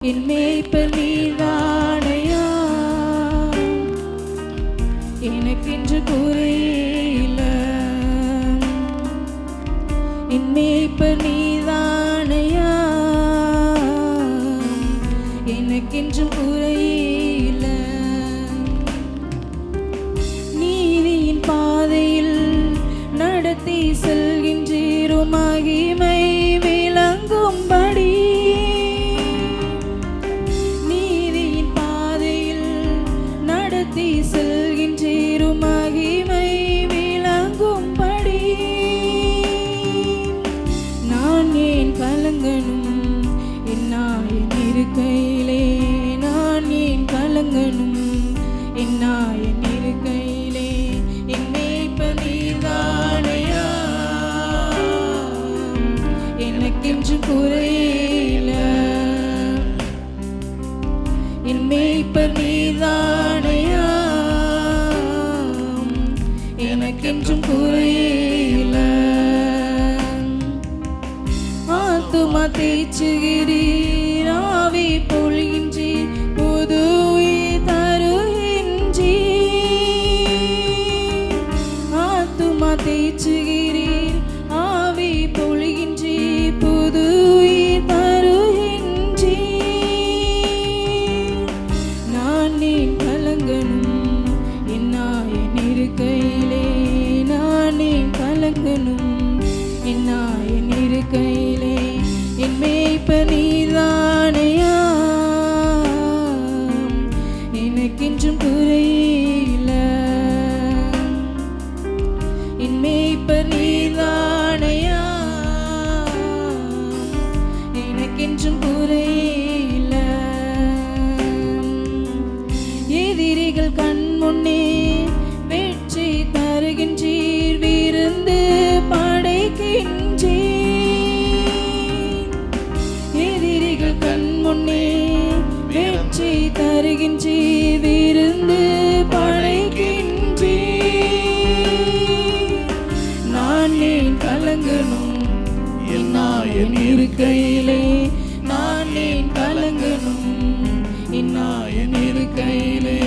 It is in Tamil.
என் மேய்ப்பர் நீதானையா, எனக்கென்று குறையில்ல. என் மேய்ப்பர் நீதானையா, எனக்கென்று குறையில்ல. நீதியின் பாதையில் நடத்தி செல்கின்றீரும், மகிமை விளங்கும்படி. செல்கின்றீரும், மகிமை விளங்கும்படி. நான் ஏன் கலங்கணும் என் இருக்கையிலே, நான் ஏன் கலங்கணும் என் இருக்கையிலே. என் மேய்ப்பர் நீதானையா, எனக்கென்று குறையில்ல. என் மேய்ப்பர் நீதானையா, எனக்கென்றும் குறையில்ல. ஆத்துமா தேற்றுகிறீர், ஆவி பொழிகின்றீர், புது உயிர் தருகின்றீர். ஆத்துமா தேற்றுகிறீர், ஆவி பொழிகின்றீர், புது உயிர் தருகின்றீர். நான் ஏன் கலங்கணும் என் இருக்கையிலே, நான் ஏன் கலங்கணும் என் இருக்கையிலே. என் மேய்ப்பர் நீதானையா, எனக்கென்றும் குறையில்ல. என் மேய்ப்பர் நீதானையா, எனக்கென்றும் குறையில்ல. எதிரிகள் கண் முன்னே வெற்றி தருகின்றீர், விருந்து படைக்கின்றீர். எதிரிகள் கண் முன்னே வெற்றி தருகின்றீர், விருந்து படைக்கின்றீர். நான் ஏன் கலங்கணும் என் இருக்கையிலே, நான் ஏன் கலங்கணும் என் இருக்கையிலே.